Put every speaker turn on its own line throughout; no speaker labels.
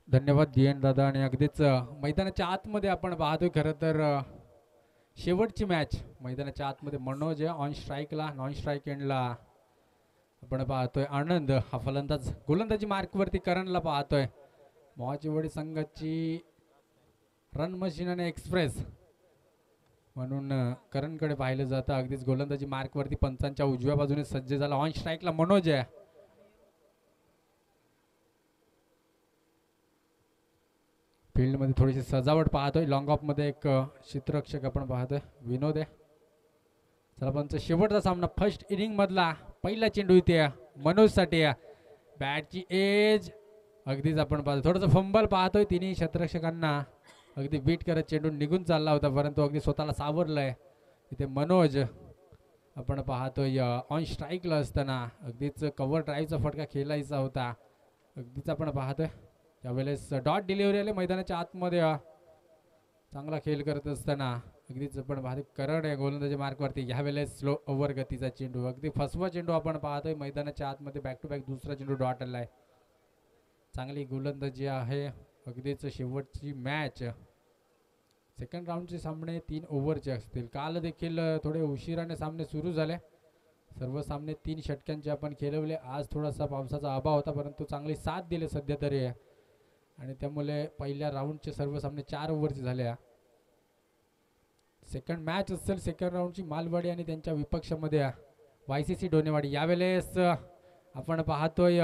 धन्यवाद DN दादा. आणि अगदीच मैदानाच्या आतमध्ये आपण पाहतोय खरं तर शेवटची मॅच मैदानाच्या आतमध्ये मनोज आहे ऑन स्ट्राईकला, नॉन स्ट्राईक एंडला आपण पाहतोय आनंद हा फलंदाज, गोलंदाजी मार्कवरती करणला पाहतोय. मोहाचीवाडी संघाची रन मशीन आणि एक्सप्रेस म्हणून करणकडे पाहिलं जातं. अगदीच गोलंदाजी मार्कवरती पंचांच्या उजव्या बाजूने सज्ज झाला. ऑन स्ट्राईकला मनोज आहे. फील्डमध्ये थोडीशी सजावट पाहतोय. लॉंग ऑफमध्ये एक क्षेत्ररक्षक आपण पाहतोय विनोद आहे. चला पंच, शेवटचा सामना फर्स्ट इनिंग मधला पहिला चेंडू इथे मनोजसाठी. बॅटची एज अगदीच आपण पाहतो, थोडंसं फंबल पाहतोय. तिन्ही क्षेत्ररक्षकांना अगदी बीट करत चेंडू निघून चालला होता, परंतु अगदी स्वतःला सावरलंय इथे मनोज. आपण पाहतोय ऑन स्ट्राईकला असताना अगदीच कव्हर ड्राईव्हचा फटका खेळायचा होता. अगदीच आपण पाहतोय त्यावेळेस डॉट डिलिव्हरी आले मैदानाच्या आतमध्ये. चांगला खेळ करत असताना अगदीच आपण पाहतोय करण आहे गोलंदाजी मार्कवरती. ह्या वेळेस स्लो ओव्हर गतीचा चेंडू, अगदी फसवा चेंडू आपण पाहतोय मैदानाच्या आतमध्ये. बॅक टू बॅक दुसरा चेंडू डॉट आलाय. चांगली गोलंदाजी आहे. अगदीच शेवटची मॅच, सेकंड राऊंडचे सामने 3 ओव्हरचे असतील. काल देखील थोडे उशिराने सामने सुरू झाले. सर्व सामने 3 षटकांचे आपण खेळवले. आज थोडासा पावसाचा अभाव होता, परंतु चांगली साथ दिले सध्या तरी, आणि त्यामुळे पहिल्या राऊंडचे सर्व सामने 4 ओव्हरचे झाले. सेकंड मॅच असेल सेकंड राऊंडची मालवाडी आणि त्यांच्या विपक्षामध्ये YCC डोनेवाडी. यावेळेस आपण पाहतोय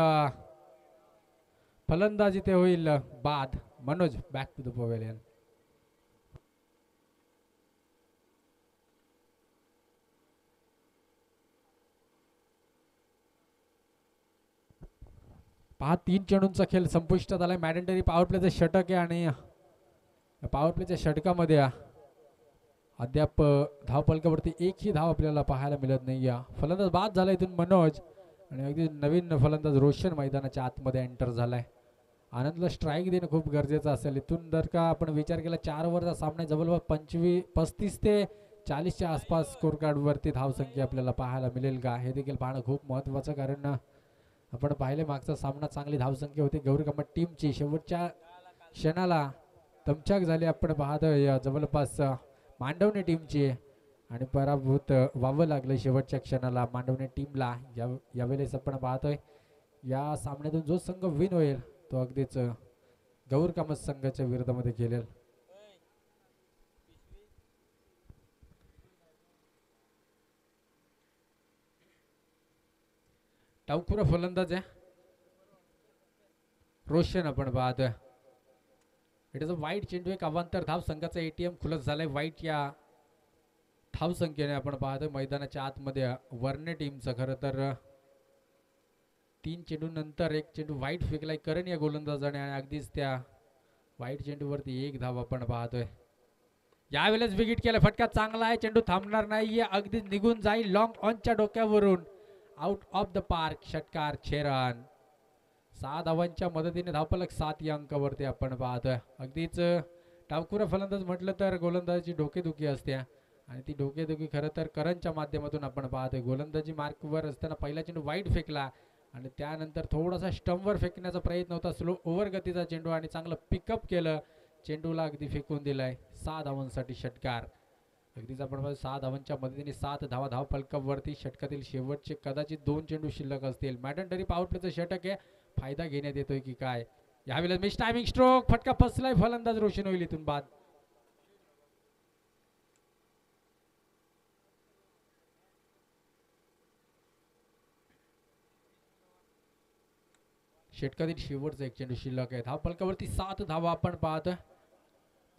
फलंदाजी ते होईल बाद. Manoj back to the pavilion. पहा 3 चेंडूंचा खेळ संपुष्टात आलाय. मॅडेंटरी पॉवर प्लेचं षटक आहे आणि पॉवर प्लेच्या षटकामध्ये अद्याप धावफलकावरती एकही धाव आपल्याला पाहायला मिळत नाही. फलंदाज बाद झाला इथून मनोज, आणि अगदी नवीन फलंदाज रोशन मैदानाच्या आतमध्ये एंटर झालाय. आनंदला स्ट्राईक देणं खूप गरजेचं असेल. इथून जर का आपण विचार केला 4 ओव्हरचा सामना जवळपास 35 ते 40च्या आसपास स्कोर कार्डवरती धावसंख्या आपल्याला पाहायला मिळेल का, हे देखील पाहणं खूप महत्त्वाचं. कारण आपण पाहिले मागचा सामना चांगली धावसंख्या होती गौरी कम्मट टीमची. शेवटच्या क्षणाला दमछाक झाली आपण पाहतोय जवळपास मांडवणे टीमची, आणि पराभूत व्हावं लागलं शेवटच्या क्षणाला मांडवणे टीमला. यावेळेस आपण पाहतोय या सामन्यातून जो संघ विन होईल तो अगदीच गौर कामत संघाच्या विरोधामध्ये खेळेल. डावखुरा फलंदाज आहे रोशन आपण पाहतोय. इट इज अ वाईट चेंडू. एक अवांतर धाव संघाचा ATM खुलत झालाय वाईट या धावसंख्येने. आपण पाहतोय मैदानाच्या आतमध्ये वर्णे टीमचं. खरं तर 3 चेंडू नंतर एक चेंडू वाईट फेकलाय करण या गोलंदाजाने, आणि अगदीच त्या वाईट चेंडूवरती 1 धाव आपण पाहतोय. यावेळेस विकेट केला, फटका चांगला आहे, चेंडू थांबणार नाही, अगदीच निघून जाईल लॉंग ऑनच्या डोक्यावरून. आउट ऑफ द पार्क, षटकार 6 रन. 6 धावांच्या मदतीने धावफलक 7 या अंकावरती आपण पाहतोय. अगदीच डावखुरा फलंदाज म्हटलं तर गोलंदाजी डोकेदुखी असते, आणि ती डोकेदुखी खरं तर करणच्या माध्यमातून आपण पाहतोय. गोलंदाजी मार्कवर असताना पहिला चेंडू वाईट फेकला, आणि त्यानंतर थोडासा स्टंपवर फेकण्याचा प्रयत्न होता, स्लो ओव्हर गतीचा चेंडू, आणि चांगलं पिकअप केलं, चेंडूला अगदी फेकून दिलाय. 6 धावांसाठी षटकार. अगदीच आपण 6 धावांच्या मदतीने 7 धावा धावफलकावरती. षटकातील शेवटचे कदाचित 2 चेंडू शिल्लक असतील. मॅडेंटरी पॉवर प्लेचं षटक आहे, फायदा घेण्यात येतोय की काय. यावेळेस मिस टायमिंग स्ट्रोक, फटका फसलाय, फलंदाज रोशन होईल इथून बाद. षटकातील शेवटचा एक चेंडू शिल्लक आहे. धावफलकावरती 7 धावा आपण पाहतोय.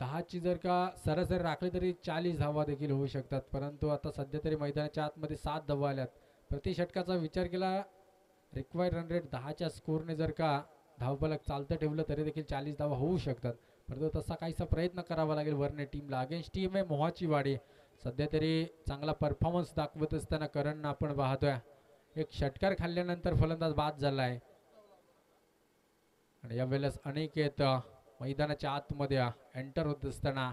10ची जर का सरासरी राखली तरी 40 धावा देखील होऊ शकतात, परंतु आता सध्या तरी मैदानाच्या आतमध्ये 7 धावा आल्यात. प्रति षटकाचा विचार केला, रिक्वायर्ड रन रेट 10च्या स्कोरने जर का धावफलक चालतं ठेवलं तरी देखील 40 धावा होऊ शकतात, परंतु तसा काहीसा प्रयत्न करावा लागेल वरने टीमला. अगेन्स्ट टीम आहे मोहाची वाडी. सध्या तरी चांगला परफॉर्मन्स दाखवत असताना करण आपण पाहतोय. एक षटकार खाल्ल्यानंतर फलंदाज बाद झालाय, आणि यावेळेस अनिकेत मैदानाच्या आतमध्ये एंटर होत असताना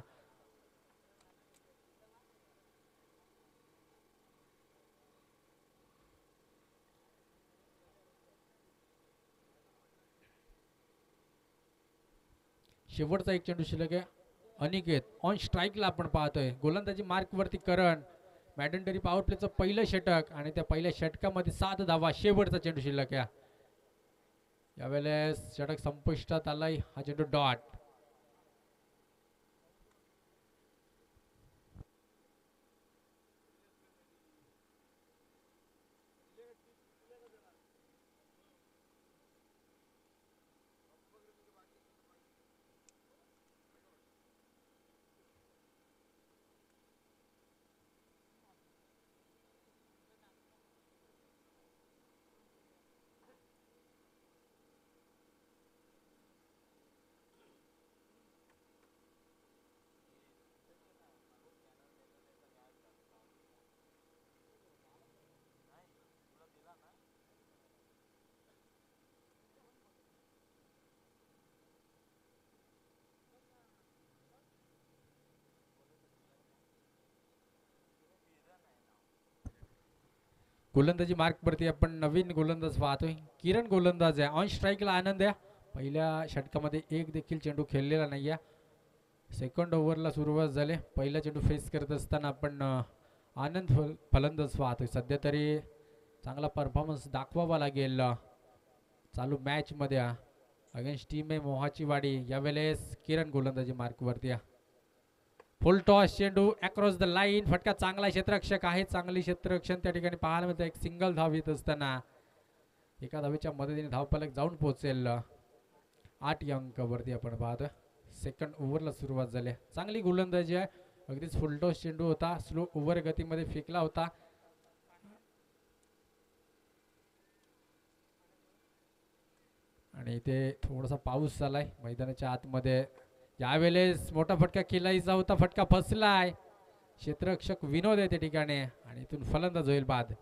शेवटचा एक चेंडू शिल्लक आहे. अनिकेत ऑन स्ट्राईकला आपण पाहतोय. गोलंदाजी मार्कवरती करण. मॅडनटरी पॉवर प्लेचं पहिलं षटक आणि त्या पहिल्या षटकामध्ये 7 धावा. शेवटचा चेंडू शिल्लक आहे. यावेळेस षटक संपुष्टात आलाय. हा चेंडू डॉट. गोलंदाजी मार्कवरती आपण नवीन गोलंदाज पाहतोय. किरण गोलंदाज आहे. ऑन स्ट्राईकला आनंद आहे. पहिल्या षटकामध्ये एक देखील चेंडू खेळलेला नाही आहे. सेकंड ओव्हरला सुरुवात झाली. पहिला चेंडू फेस करत असताना आपण आनंद फलंदाज पाहतोय. सध्या तरी चांगला परफॉर्मन्स दाखवावा लागेल चालू मॅचमध्ये अगेन्स्ट टीम आहे मोहाची वाडी. यावेळेस किरण गोलंदाजी मार्कवरती. फुल टॉस चेंडू अक्रॉस द लाईन. फटका चांगला. क्षेत्ररक्षक आहे. चांगली क्षेत्ररक्षण त्या ठिकाणी पाहायला मिळतं. एक सिंगल धाव येत असताना एका धावेच्या मदतीने धावफलक जाऊन पोहोचेल. 8 अंकावरती आपण पाहतो. सेकंड ओव्हरला सुरुवात झाली. चांगली गोलंदाजी आहे. अगदीच फुल टॉस चेंडू होता. स्लो ओव्हर गतीमध्ये फेकला होता. आणि इथे थोडासा पाऊस झालाय मैदानाच्या आतमध्ये. यावेळेस मोठा फटका केलायचा होता. फटका फसलाय. क्षेत्ररक्षक विनोद आहे त्या ठिकाणी आणि इथून फलंदाज होईल बाद.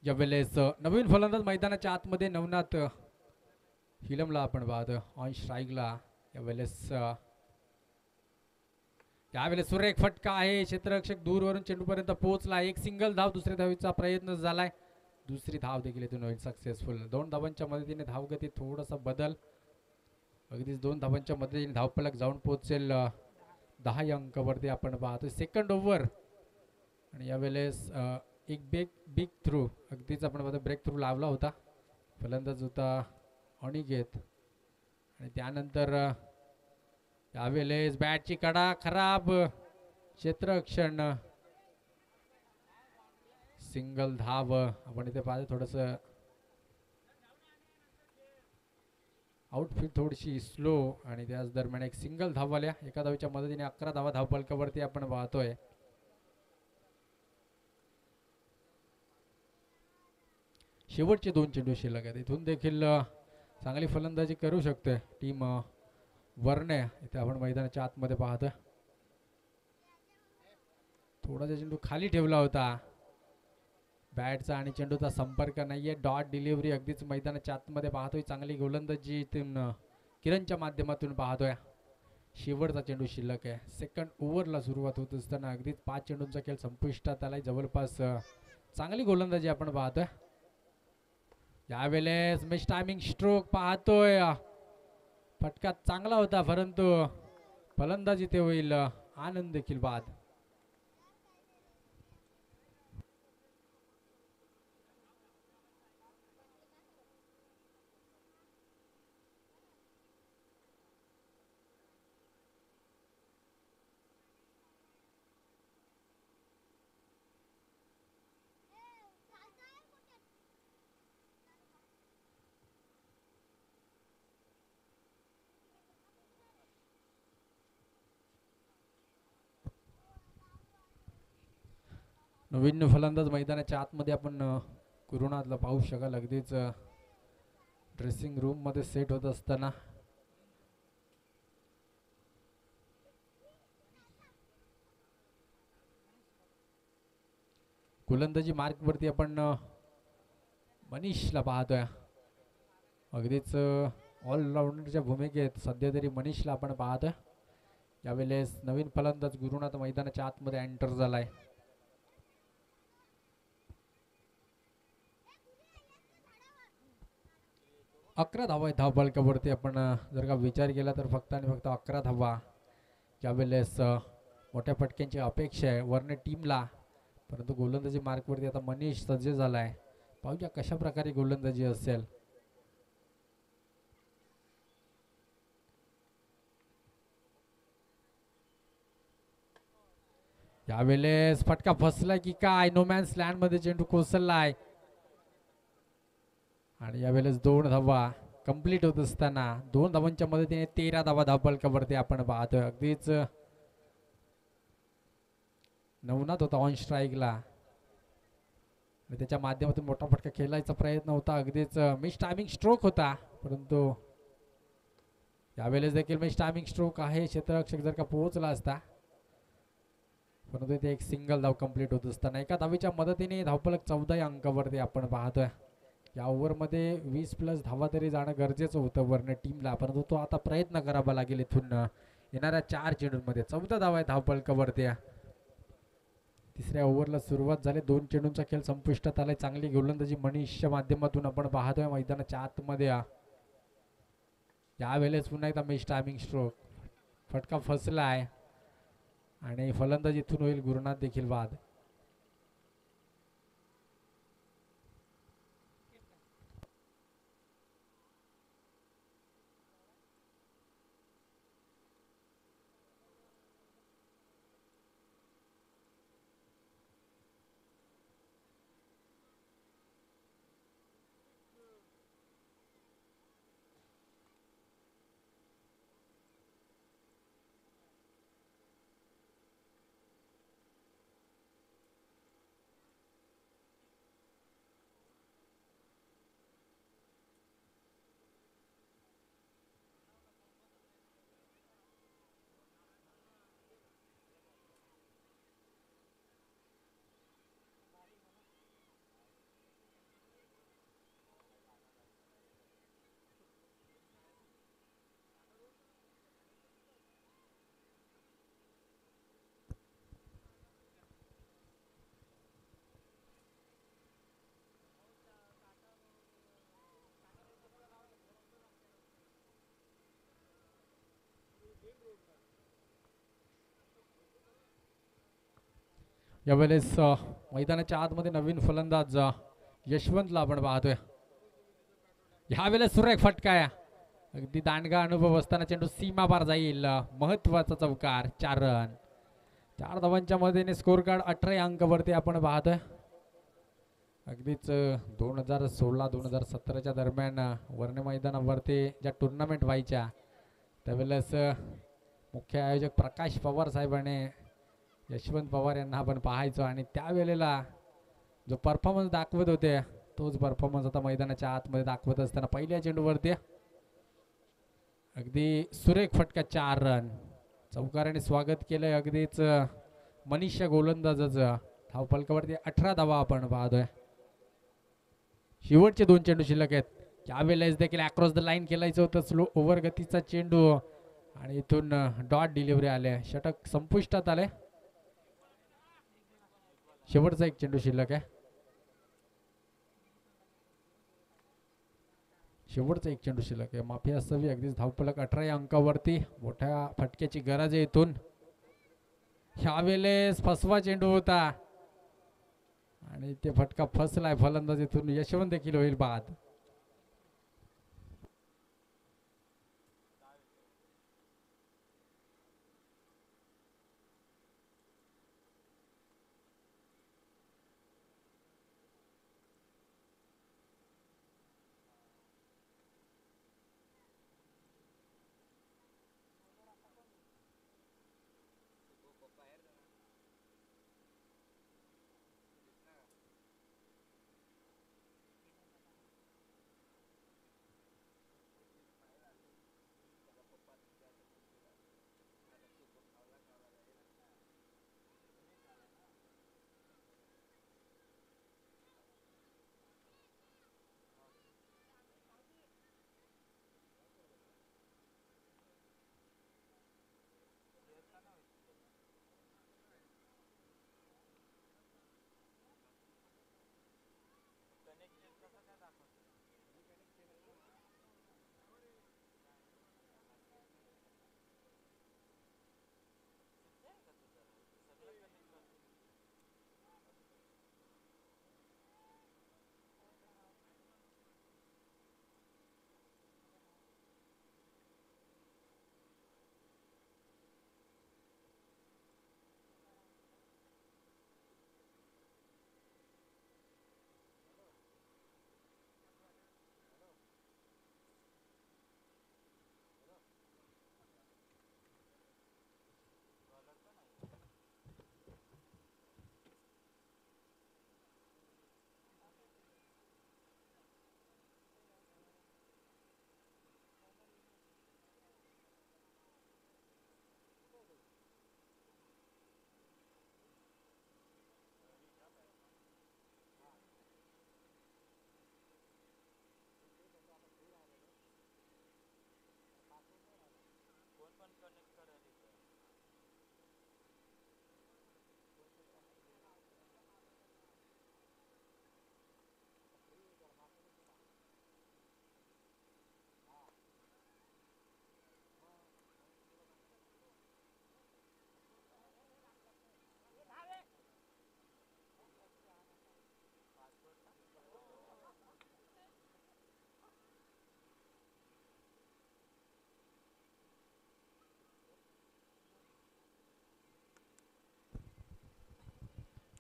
यावेळेस नवीन फलंदाज मैदानाच्या आतमध्ये नवनाथ हिलमला आपण पाहतो. ऑन स्ट्राईकला यावेळेस सुरेख फटका आहे. क्षेत्ररक्षक दूरवरून चेंडूपर्यंत पोहोचला. एक सिंगल धाव. दुसऱ्या धावेचा प्रयत्न झालाय. दुसरी धाव देखील इथून होईल सक्सेसफुल. 2 धावांच्या मदतीने धावगती थोडासा बदल. अगदीच 2 धावांच्या मदतीने धावफलक जाऊन पोहोचेल 10 अंकावरती आपण पाहतो. सेकंड ओव्हर आणि यावेळेस एक बिग थ्रू. अगदीच आपण पाहतो ब्रेक थ्रू लावला होता. फलंदाज होता अनिकेत आणि त्यानंतर यावेळेस बॅटची कडा खराब. क्षेत्ररक्षण सिंगल धाव. आपण इथे पाहतो थोडस आउटफिट थोडीशी स्लो आणि त्याच दरम्यान एक सिंगल धाव आल्या. एका धावीच्या मदतीने 11 धावा धावफलकावरती आपण पाहतोय. शेवटचे 2 चेंडू शिल्लक आहेत. इथून देखील चांगली फलंदाजी करू शकते टीम वरणे. इथे आपण मैदानाच्या आतमध्ये पाहतोय. थोडासा चेंडू खाली ठेवला होता. बॅटचा आणि चेंडूचा संपर्क नाहीये. डॉट डिलिव्हरी अगदीच मैदानाच्या आतमध्ये पाहतोय. चांगली गोलंदाजी इथून किरणच्या माध्यमातून पाहतोय. शेवटचा चेंडू शिल्लक आहे. सेकंड ओव्हरला सुरुवात होत असताना अगदीच 5 चेंडूंचा खेळ संपुष्टात आलाय. जवळपास चांगली गोलंदाजी आपण पाहतोय. यावेळेस मिस टायमिंग स्ट्रोक पाहतोय. फटका चांगला होता परंतु फलंदाजी ते होईल आनंद देखील बाद. नवीन फलंदाज मैदानाच्या आतमध्ये आपण गुरुनाथला पाहू शकाल अगदीच ड्रेसिंग रूम मध्ये सेट होत असताना. गोलंदाजी मार्क वरती आपण मनीषला पाहतोय. अगदीच ऑलराऊंडरच्या भूमिकेत सध्या तरी मनीषला आपण पाहतोय. यावेळेस नवीन फलंदाज गुरुनाथ मैदानाच्या आतमध्ये एंटर झालाय. अकरा धावा आहेत धावफलकावरती. आपण जर का विचार केला तर फक्त आणि फक्त 11 धावा यावेळेस मोठ्या फटक्यांची अपेक्षा आहे वरने टीमला. परंतु गोलंदाजी मार्कवरती आता मनीष सज्ज झालाय. पाहूया कशा प्रकारे गोलंदाजी असेल. यावेळेस फटका फसलाय की काय. नोमॅन्स लँड मध्ये चेंडू कोसळलाय आणि यावेळेस 2 धावा कंप्लीट होत असताना 2 धावांच्या मदतीने 13 धावा धावफलकावरती आपण पाहतोय. अगदीच नवनाथ होता ऑन स्ट्राईकला आणि त्याच्या माध्यमातून मोठा फटका खेळायचा प्रयत्न होता. अगदीच मिस टायमिंग स्ट्रोक होता परंतु यावेळेस देखील मिस टायमिंग स्ट्रोक आहे. क्षेत्ररक्षक जर का पोहोचला असता परंतु इथे एक सिंगल धाव कंप्लीट होत असताना एका धावीच्या मदतीने धावफलक 14 अंकावरती आपण पाहतोय. या ओव्हरमध्ये 20+ धावा तरी जाणं गरजेचं होतं वरने टीमला. परंतु तो आता प्रयत्न करावा लागेल इथून येणाऱ्या 4 चेंडूंमध्ये. 14 धावा आहेत धावफलकावरती. तिसऱ्या ओव्हरला सुरुवात झाली. 2 चेंडूंचा खेळ संपुष्टात आलाय. चांगली गोलंदाजी मनीषच्या माध्यमातून आपण पाहतोय मैदानाच्या आतमध्ये. यावेळेस पुन्हा एकदा मिस टायमिंग स्ट्रोक. फटका फसलाय आणि फलंदाज इथून होईल गुरुनाथ देखील बाद. यावेळेस मैदानाच्या आतमध्ये नवीन फलंदाज यशवंतला आपण पाहतोय. ह्यावेळेस सुरेख फटका आहे. अगदी दांडगा अनुभव असताना चेंडू सीमा पार जाईल. महत्वाचा चौकार. 4 रन. 4 धावांच्या मदतीने स्कोर कार्ड 18 अंकावरती आपण पाहतोय. अगदीच 2016-2017च्या दरम्यान वरणे मैदानावरती ज्या टुर्नामेंट व्हायच्या त्यावेळेस मुख्य आयोजक प्रकाश पवार साहेबांनी यशवंत पवार यांना आपण पाहायचो आणि त्यावेळेला जो परफॉर्मन्स दाखवत होते तोच परफॉर्मन्स आता मैदानाच्या आतमध्ये दाखवत असताना पहिल्या चेंडूवरती अगदी सुरेख फटका. 4 रन. चौकाराने स्वागत केलंय अगदीच मनीषा गोलंदाजाचं. धावफलकावरती 18 धावा आपण पाहतोय. शेवटचे 2 चेंडू शिल्लक आहेत. यावेळेस देखील अक्रॉस द लाईन खेळायचं होतं. स्लो ओव्हर गतीचा चेंडू आणि इथून डॉट डिलिव्हरी आले. षटक संपुष्टात आले. शेवटचा 1 चेंडू शिल्लक आहे. शेवटचा 1 चेंडू शिल्लक आहे. माफी असावी. अगदीच धावफलक 18 अंकावरती. मोठ्या फटक्याची गरज आहे इथून. ह्यावेळेस फसवा चेंडू होता आणि ते फटका फसलाय. फलंदाज इथून यशवंत देखील होईल बाद.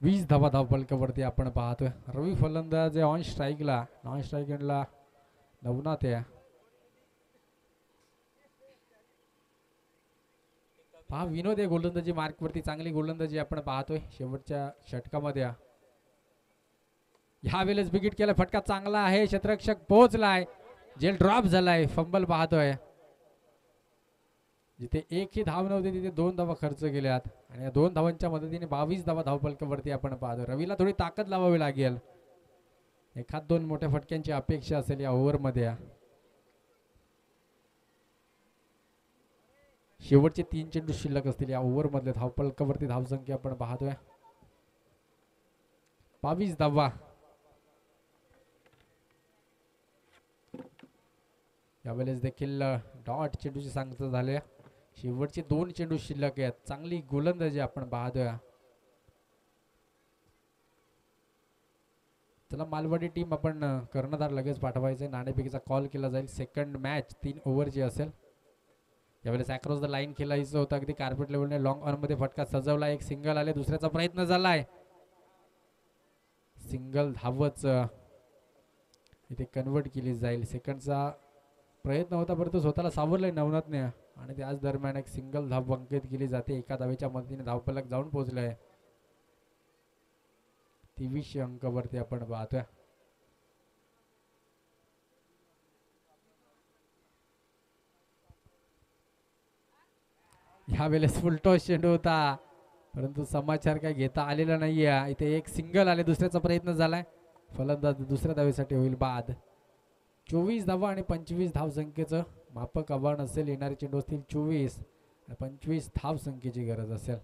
20 धावा धावफलकावरती आपण पाहतोय. रवी फलंदाज ऑन स्ट्राईकला, नॉन स्ट्राईकला नवनाथ आहे. पहा विनोद आहे गोलंदाजी मार्कवरती, चांगली गोलंदाजी आपण पाहतोय शेवटच्या षटकामध्ये. ह्या वेळेस विकेट केला, फटका चांगला आहे, क्षेत्ररक्षक पोहोचलाय, जेल ड्रॉप झालाय, फंबल पाहतोय. जिथे एकही धाव नव्हती तिथे 2 धावा खर्च केल्यात आणि या 2 धावांच्या मदतीने 22 धावा धावफलकावरती आपण पाहतो. रवीला थोडी ताकद लावावी लागेल, एखाद 2 मोठ्या फटक्यांची अपेक्षा असेल या ओव्हरमध्ये. शेवटचे 3 चेंडू शिल्लक असतील या ओव्हर मधले. धावफलकावरती धावसंख्या आपण पाहतोय 22 धावा. यावेळेस देखील डॉट चेंडूची सांगता झाले. शेवटचे 2 चेंडू शिल्लक आहेत, चांगली गोलंदाजी आपण पाहतोय. चला मालवाडी टीम आपण कर्णधार लगेच पाठवायचे, नाणेफेकीचा कॉल केला जाईल. सेकंड मॅच 3 ओव्हरची असेल. यावेळेस अक्रॉस द लाईन खेळायचं होतं, अगदी कार्पेट लेवलने लॉंग ऑन मध्ये फटका सजवला, एक सिंगल आले, दुसऱ्याचा प्रयत्न झालाय, सिंगल धावच इथे कन्वर्ट केली जाईल. सेकंडचा प्रयत्न होता परंतु स्वतःला सावरलंय नवनाथने आणि त्याच दरम्यान एक सिंगल धाव अंकित केली जाते. एका धावेच्या मदतीने धावफलक जाऊन पोहोचलाय. 2300 अंकावरती आपण पाहतोय. ह्या वेळेस फुलटॉस चेंडू होता परंतु समाचार काय घेता आलेला नाहीये. इथे एक सिंगल आले, दुसऱ्याचा प्रयत्न झालाय, फलंदाज दुसऱ्या धावेसाठी होईल बाद. 24 धावा आणि 25 धाव संख्येचं मापक आव्हान असेल. येणारे चेंडू असतील 24 आणि 25 धाव संख्येची गरज असेल.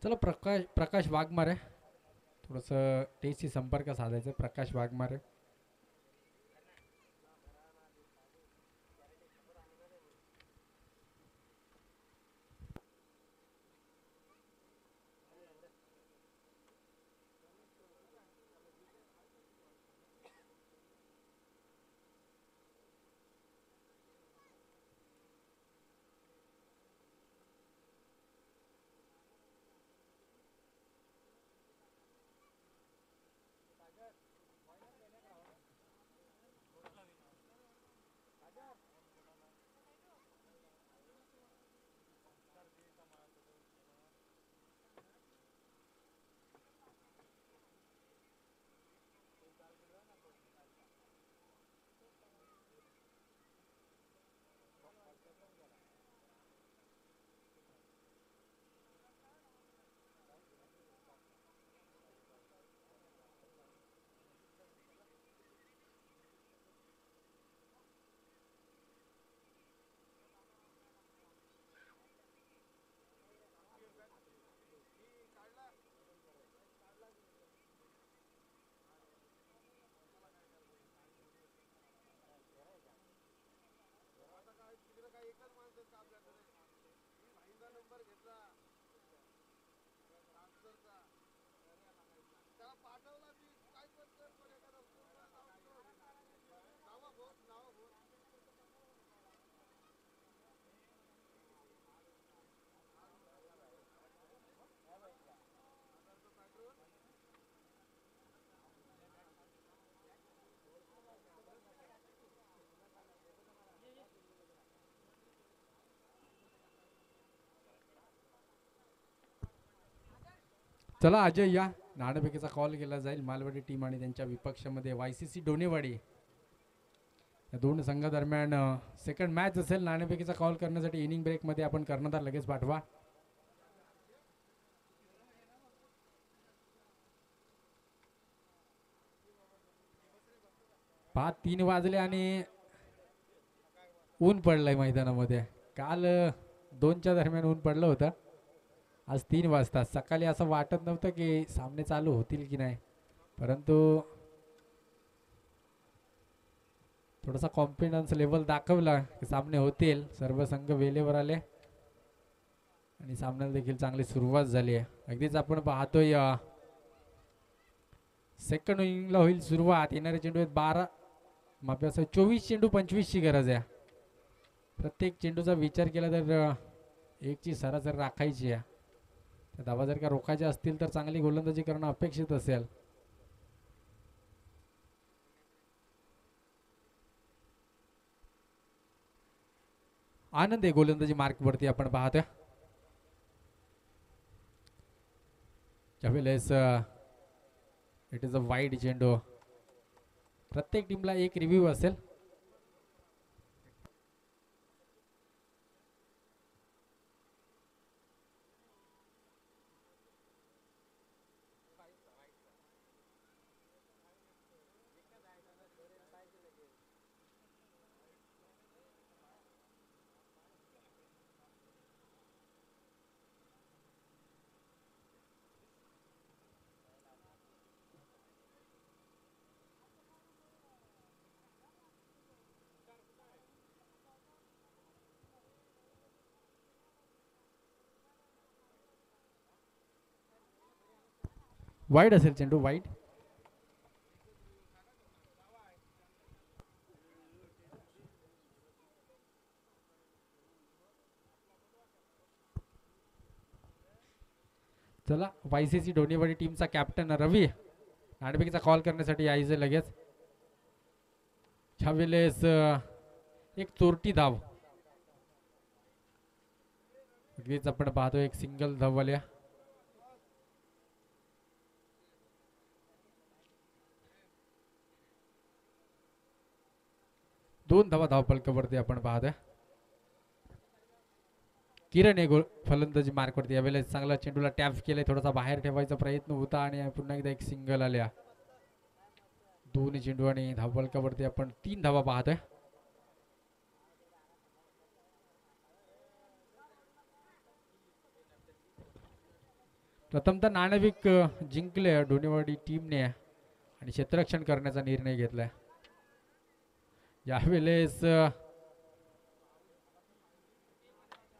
चला प्रकाश वाघमारे, थोडंसं टेसी संपर्क साधायचं. प्रकाश वाघमारे चला अजय या नाणेफेकीचा कॉल केला जाईल मालवाडी टीम आणि त्यांच्या विपक्षामध्ये वायसीसी डोनेवाडी या दोन संघादरम्यान सेकंड मॅच असेल. नाणेफेकीचा कॉल करण्यासाठी इनिंग ब्रेकमध्ये आपण कर्णधार लगेच पाठवा. पाच 3 वाजले आणि ऊन पडलंय मैदानामध्ये. काल 2च्या दरम्यान ऊन पडलं होतं. आज 3 वाजता. सकाळी असं वाटत नव्हतं की सामने चालू होतील की नाही, परंतु थोडासा कॉन्फिडन्स लेवल दाखवला की सामने होतील. सर्व संघ वेळेवर आले आणि सामन्याला देखील चांगली सुरुवात झाली आहे. अगदीच आपण पाहतोय सेकंड इनिंगला होईल सुरुवात. येणारे चेंडू आहेत 12 माप्यासह 24 चेंडू 25ची गरज आहे. प्रत्येक चेंडूचा विचार केला तर एकची सरासरी राखायची आहे. त्या धावा जर का रोखायचे असतील तर चांगली गोलंदाजी करणं अपेक्षित असेल. आनंद आहे गोलंदाजी मार्कवरती आपण पाहतोय. त्यावेळेस इट इज अ वाईड चेंडू. प्रत्येक टीमला एक रिव्ह्यू असेल. वाईड असेल चेंडू, वाईड. चला वायसीसी डोनेवाडी टीमचा कॅप्टन रवी नाणेफेकीचा कॉल करण्यासाठी यायचं लगेच. ह्यावेळेस एक चोरटी धाव. अगदीच आपण पाहतो एक सिंगल धाववाल्या. दोन धावा धावफलकावरती आपण पाहतोय. किरण हे गोल फलंदाजी मार्कवरती. यावेळेस चांगला चेंडूला टॅप केले. थोडासा बाहेर ठेवायचा प्रयत्न होता आणि पुन्हा एकदा एक सिंगल आल्या. दोन चेंडू आणि धावफलकावरती आपण 3 धावा पाहतोय. प्रथमतः नाणेफेक जिंकले डोनेवाडी टीमने आणि क्षेत्ररक्षण करण्याचा निर्णय घेतलाय. यावेळेस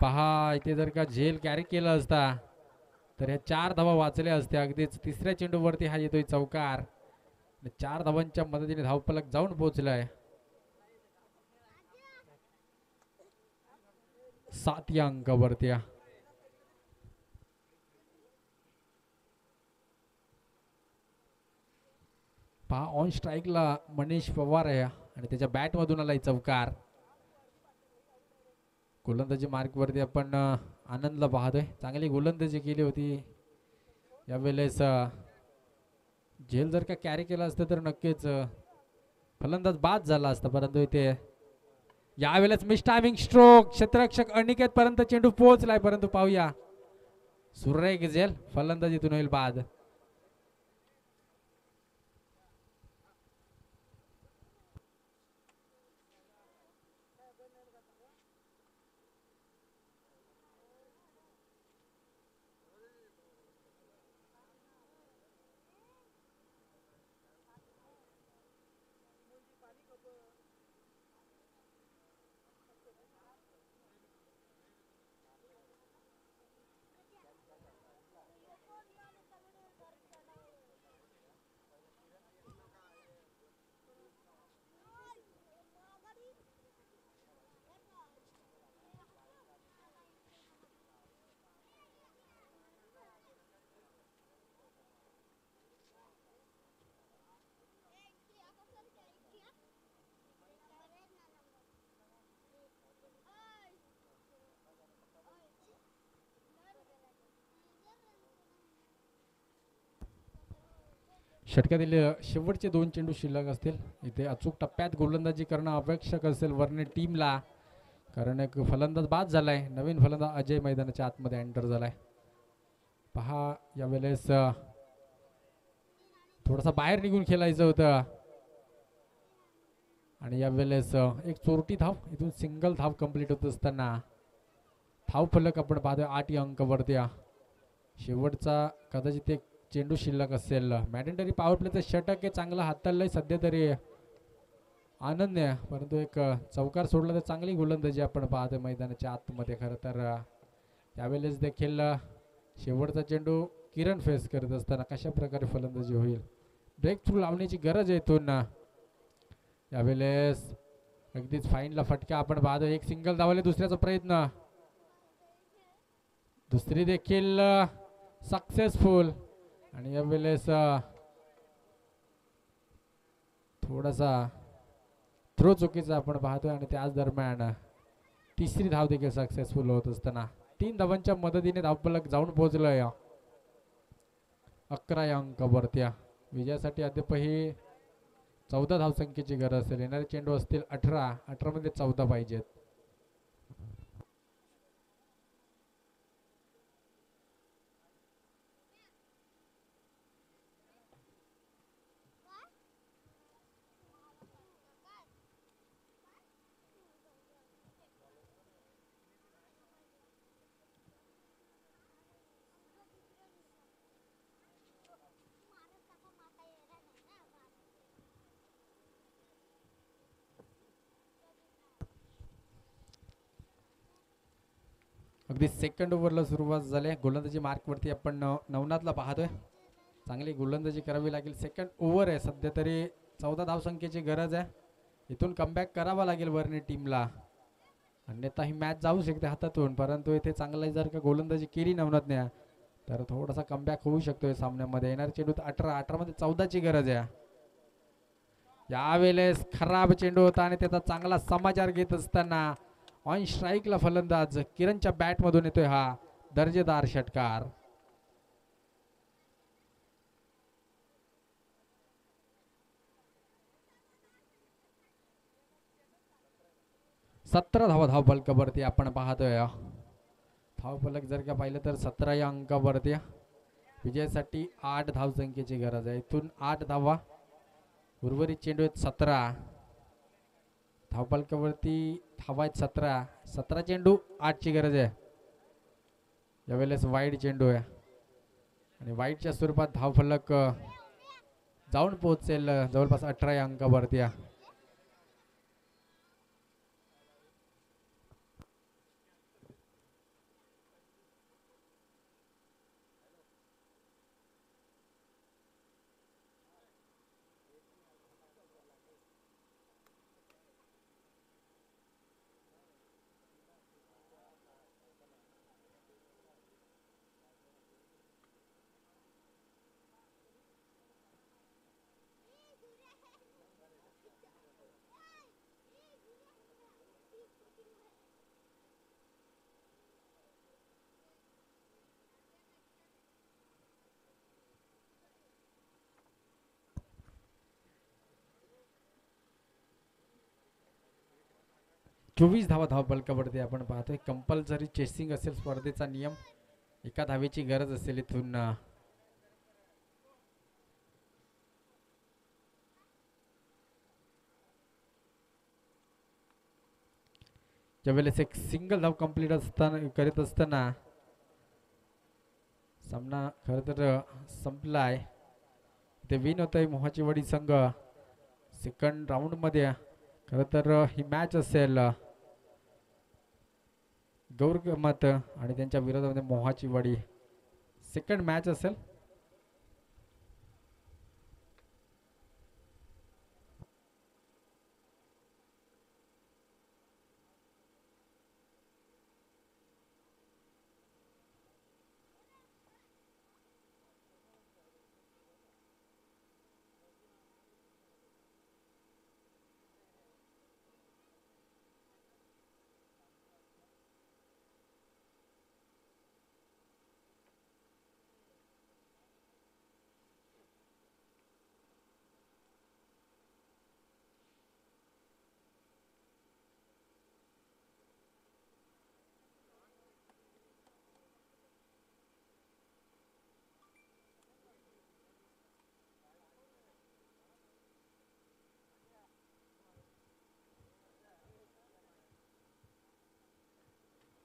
पहा इथे जर का झेल कॅरी केला असता तर ह्या 4 धावा वाचल्या असत्या. अगदीच तिसऱ्या चेंडूवरती हा येतोय चौकार. 4 धावांच्या मदतीने धावफलक जाऊन पोहोचलाय. 7 या अंकावरती. पहा ऑन स्ट्राईकला मनीष पवार आहे आणि त्याच्या बॅटमधून आलाय चौकार. गोलंदाजी मार्कवरती आपण आनंदला पाहतोय. चांगली गोलंदाजी केली होती. यावेळेस झेल जर का कॅरी केला असतं तर नक्कीच फलंदाज बाद झाला असता, परंतु इथे यावेळेस मिस टायमिंग स्ट्रोक. क्षेत्ररक्षक अनिकेत पर्यंत चेंडू पोहोचलाय, परंतु पाहूया सुरेख झेल फलंदाजीतून होईल बाद. षटकातील शेवटचे 2 चेंडू शिल्लक असतील. इथे अचूक टप्प्यात गोलंदाजी करणं आवश्यक असेल वरने टीमला, कारण एक फलंदाज बाद झालाय. नवीन फलंदाज अजय मैदानाच्या आतमध्ये एंटर झालाय. पहा यावेळेस थोडासा बाहेर निघून खेळायचं होतं आणि यावेळेस एक चोरटी धाव, इथून सिंगल धाव कंप्लीट होत असताना धाव फलक आपण पाहतोय 8 अंकावरती. शेवटचा कदाचित एक चेंडू शिल्लक असेल. मॅडेंटरी पॉवर प्लेचं षटक हे चांगलं हाताळलंय सध्या तरी आनंद आहे, परंतु एक चौकार सोडला तर चांगली गोलंदाजी आपण पाहतोय मैदानाच्या आतमध्ये. खरं तर यावेळेस देखील शेवटचा चेंडू किरण फेस करत असताना कशा प्रकारे फलंदाजी होईल, ब्रेक थ्रू लावण्याची गरज आहे इथून. यावेळेस अगदीच फाईनला फटका आपण पाहतो. एक सिंगल धावले, दुसऱ्याचा प्रयत्न, दुसरी देखील सक्सेसफुल. आणि यावेळेस थोडासा थ्रो चुकीचा आपण पाहतोय आणि त्याच दरम्यान तिसरी धाव देखील सक्सेसफुल होत असताना 3 धावांच्या मदतीने धावफलक जाऊन पोहोचलोय 11 या अंकावरती. विजयासाठी अद्यापही 14 धावसंख्येची गरज असेल. येणारे चेंडू असतील 18 मध्ये 14 पाहिजेत. अगदी सेकंड ओव्हरला सुरुवात झाली. गोलंदाजी मार्कवरती आपण नवनाथला पाहतोय. चांगली गोलंदाजी करावी लागेल. सेकंड ओव्हर आहे सध्या तरी 14 धावसंख्येची गरज आहे. इथून कमबॅक करावा लागेल वरने टीमला, अन्यथा ही मॅच जाऊ शकते हातातून. परंतु इथे चांगला जर का गोलंदाजी केली नवनाथने तर थोडासा कमबॅक होऊ शकतो या सामन्यामध्ये. येणार चेंडू 18 मध्ये 14 ची गरज आहे. यावेळेस खराब चेंडू होता आणि त्याचा चांगला समाचार घेत असताना ऑन स्ट्राईकला फलंदाज किरणच्या बॅट मधून येतोय हा दर्जेदार षटकार. सतरा धावफलकावरती आपण पाहतोय. धावफलक जर का पाहिलं तर 17 या अंकावरती. विजयासाठी 8 धावसंख्येची गरज आहे. इथून 8 धावा, उर्वरित चेंडू आहेत 17. धावफलकावरती धावा आहेत 17 चेंडू 8 ची गरज आहे. यावेळेस वाईड चेंडू आहे आणि वाईडच्या स्वरूपात धावफलक जाऊन पोहोचेल जवळपास 18 या अंकावरती. 24 धावा धावफलकावरती आपण पाहतोय. कंपल्सरी चेसिंग असेल स्पर्धेचा नियम. एका धावेची गरज असेल इथून. ज्यावेळेस एक सिंगल धाव कंप्लीट करीत असताना सामना खर तर संपलाय. ते विन होत आहे मोहाची वाडी संघ. सेकंड राऊंड मध्ये खर तर ही मॅच असेल गौरगमत आणि त्यांच्या विरोधामध्ये मोहाची वाडी. सेकंड मॅच असेल.